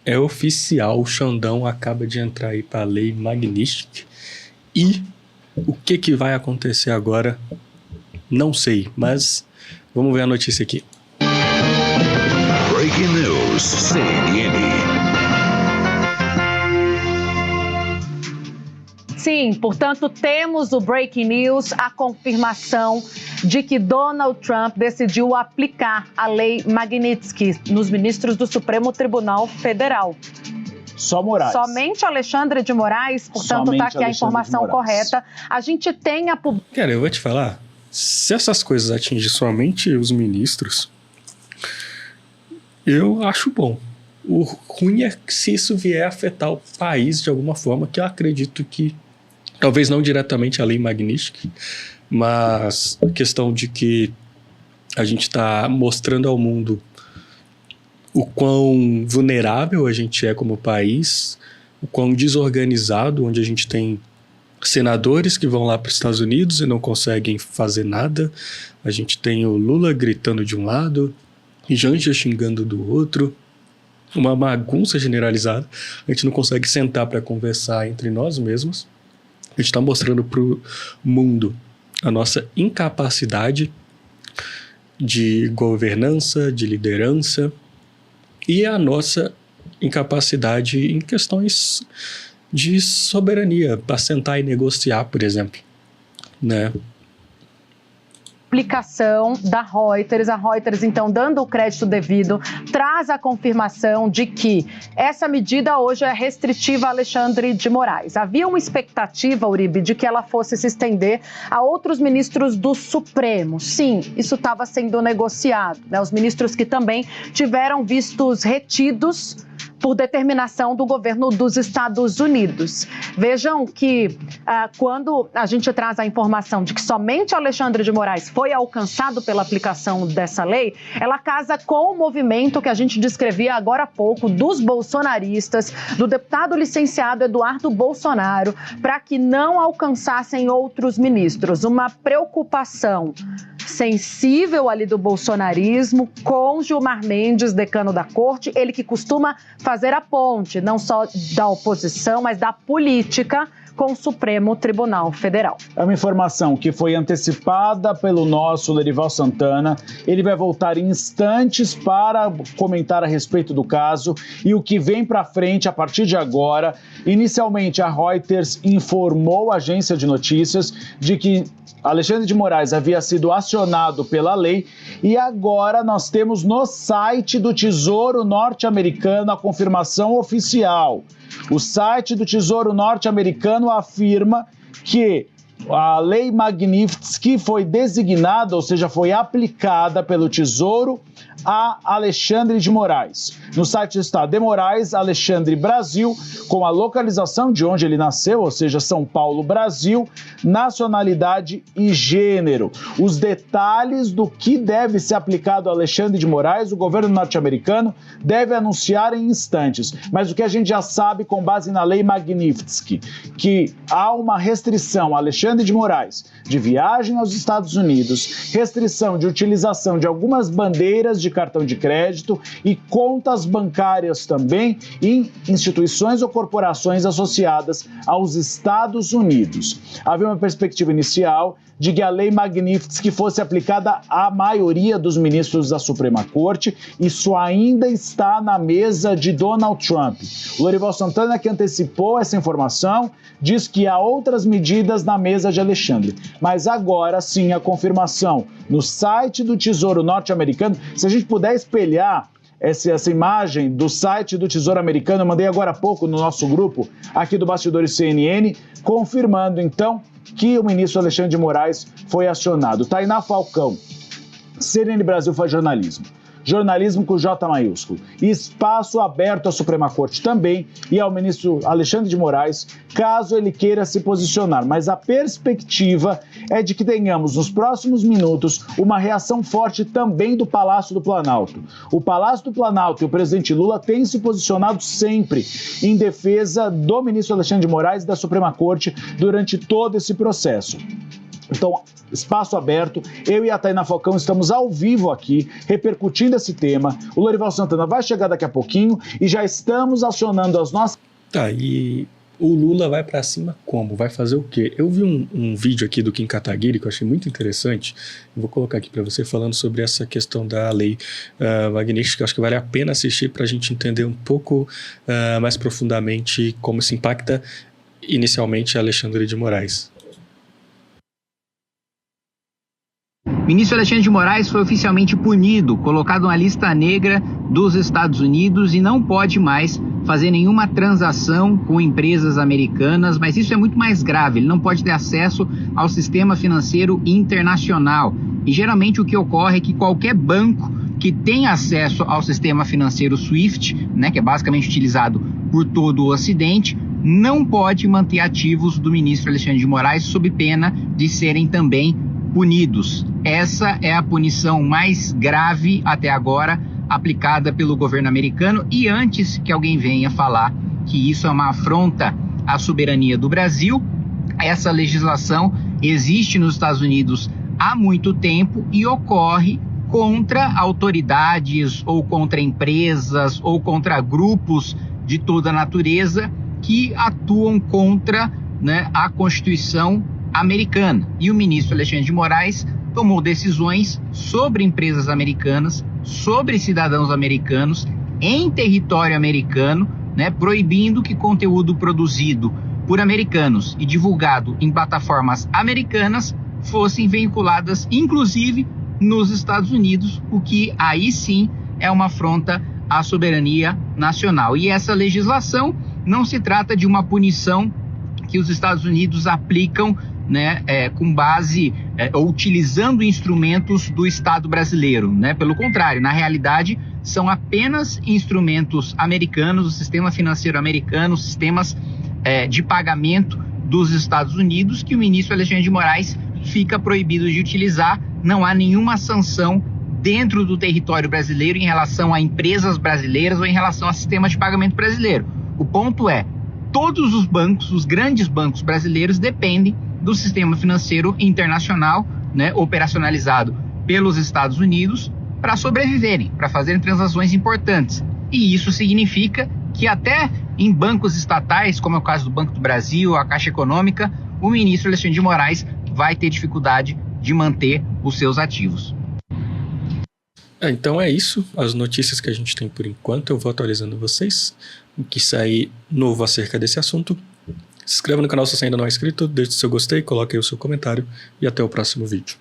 É oficial, o Xandão acaba de entrar aí para a Lei Magnitsky. E o que vai acontecer agora, não sei, mas vamos ver a notícia aqui. Breaking News, CNN. Sim, portanto, temos o Breaking News, a confirmação de que Donald Trump decidiu aplicar a Lei Magnitsky nos ministros do Supremo Tribunal Federal. Só Moraes. Somente Alexandre de Moraes, portanto, está aqui a informação correta. A gente tem a... Cara, eu vou te falar, se essas coisas atingem somente os ministros, eu acho bom. O ruim é que se isso vier a afetar o país de alguma forma, que eu acredito que, talvez não diretamente a Lei Magnitsky, mas a questão de que a gente está mostrando ao mundo o quão vulnerável a gente é como país, o quão desorganizado, onde a gente tem senadores que vão lá para os Estados Unidos e não conseguem fazer nada. A gente tem o Lula gritando de um lado e Janja xingando do outro. Uma bagunça generalizada. A gente não consegue sentar para conversar entre nós mesmos. A gente está mostrando para o mundo a nossa incapacidade de governança, de liderança e a nossa incapacidade em questões de soberania, para sentar e negociar, por exemplo, né? Aplicação da Reuters. A Reuters, então, dando o crédito devido, traz a confirmação de que essa medida hoje é restritiva a Alexandre de Moraes. Havia uma expectativa, Uribe, de que ela fosse se estender a outros ministros do Supremo. Sim, isso estava sendo negociado, né? Os ministros que também tiveram vistos retidos por determinação do governo dos Estados Unidos. Vejam que quando a gente traz a informação de que somente Alexandre de Moraes foi alcançado pela aplicação dessa lei, ela casa com o movimento que a gente descrevia agora há pouco dos bolsonaristas, do deputado licenciado Eduardo Bolsonaro, para que não alcançassem outros ministros. Uma preocupação sensível ali do bolsonarismo com Gilmar Mendes, decano da corte, ele que costuma fazer a ponte, não só da oposição, mas da política com o Supremo Tribunal Federal. É uma informação que foi antecipada pelo nosso Lerival Santana. Ele vai voltar em instantes para comentar a respeito do caso e o que vem para frente a partir de agora. Inicialmente, a Reuters informou a agência de notícias de que Alexandre de Moraes havia sido acionado pela lei e agora nós temos no site do Tesouro Norte-Americano a confirmação oficial. O site do Tesouro Norte-Americano afirma que a Lei Magnitsky foi designada, ou seja, foi aplicada pelo Tesouro a Alexandre de Moraes. No site está de Moraes, Alexandre Brasil, com a localização de onde ele nasceu, ou seja, São Paulo, Brasil, nacionalidade e gênero. Os detalhes do que deve ser aplicado a Alexandre de Moraes, o governo norte-americano deve anunciar em instantes. Mas o que a gente já sabe com base na Lei Magnitsky, que há uma restrição a Alexandre de Moraes de viagem aos Estados Unidos, restrição de utilização de algumas bandeiras de cartão de crédito e contas bancárias também em instituições ou corporações associadas aos Estados Unidos. Havia uma perspectiva inicial de que a Lei Magnitsky fosse aplicada à maioria dos ministros da Suprema Corte. Isso ainda está na mesa de Donald Trump. O Lorival Santana, que antecipou essa informação, diz que há outras medidas na mesa de Alexandre. Mas agora sim, a confirmação no site do Tesouro Norte-Americano. Se a gente puder espelhar essa imagem do site do Tesouro Americano, eu mandei agora há pouco no nosso grupo aqui do Bastidores CNN, confirmando então que o ministro Alexandre de Moraes foi acionado. Tainá Falcão, CNN Brasil faz jornalismo. Jornalismo com J maiúsculo. Espaço aberto à Suprema Corte também e ao ministro Alexandre de Moraes, caso ele queira se posicionar. Mas a perspectiva é de que tenhamos nos próximos minutos uma reação forte também do Palácio do Planalto. O Palácio do Planalto e o presidente Lula têm se posicionado sempre em defesa do ministro Alexandre de Moraes e da Suprema Corte durante todo esse processo. Então, espaço aberto, eu e a Tainá Falcão estamos ao vivo aqui, repercutindo esse tema. O Lorival Santana vai chegar daqui a pouquinho e já estamos acionando as nossas... Tá, e o Lula vai pra cima como? Vai fazer o quê? Eu vi um vídeo aqui do Kim Kataguiri que eu achei muito interessante. Eu vou colocar aqui para você falando sobre essa questão da lei magnífica. Acho que vale a pena assistir para a gente entender um pouco mais profundamente como isso impacta inicialmente Alexandre de Moraes. Ministro Alexandre de Moraes foi oficialmente punido, colocado na lista negra dos Estados Unidos e não pode mais fazer nenhuma transação com empresas americanas, mas isso é muito mais grave, ele não pode ter acesso ao sistema financeiro internacional. E geralmente o que ocorre é que qualquer banco que tem acesso ao sistema financeiro SWIFT, né, que é basicamente utilizado por todo o Ocidente, não pode manter ativos do ministro Alexandre de Moraes sob pena de serem também punidos. Essa é a punição mais grave até agora aplicada pelo governo americano, e antes que alguém venha falar que isso é uma afronta à soberania do Brasil, essa legislação existe nos Estados Unidos há muito tempo e ocorre contra autoridades ou contra empresas ou contra grupos de toda natureza que atuam contra, né, a Constituição americana. E o ministro Alexandre de Moraes tomou decisões sobre empresas americanas, sobre cidadãos americanos, em território americano, né, proibindo que conteúdo produzido por americanos e divulgado em plataformas americanas fossem veiculadas, inclusive, nos Estados Unidos, o que aí sim é uma afronta à soberania nacional. E essa legislação não se trata de uma punição que os Estados Unidos aplicam, né, com base ou utilizando instrumentos do Estado brasileiro, né? Pelo contrário, na realidade, são apenas instrumentos americanos, o sistema financeiro americano, sistemas de pagamento dos Estados Unidos, que o ministro Alexandre de Moraes fica proibido de utilizar. Não há nenhuma sanção dentro do território brasileiro em relação a empresas brasileiras ou em relação ao sistema de pagamento brasileiro. O ponto é, todos os bancos, os grandes bancos brasileiros, dependem do sistema financeiro internacional, né, operacionalizado pelos Estados Unidos para sobreviverem, para fazerem transações importantes. E isso significa que até em bancos estatais, como é o caso do Banco do Brasil, a Caixa Econômica, o ministro Alexandre de Moraes vai ter dificuldade de manter os seus ativos. Então é isso, as notícias que a gente tem por enquanto. Eu vou atualizando vocês. O que sair novo acerca desse assunto, se inscreva no canal se você ainda não é inscrito, deixe seu gostei, coloque aí o seu comentário e até o próximo vídeo.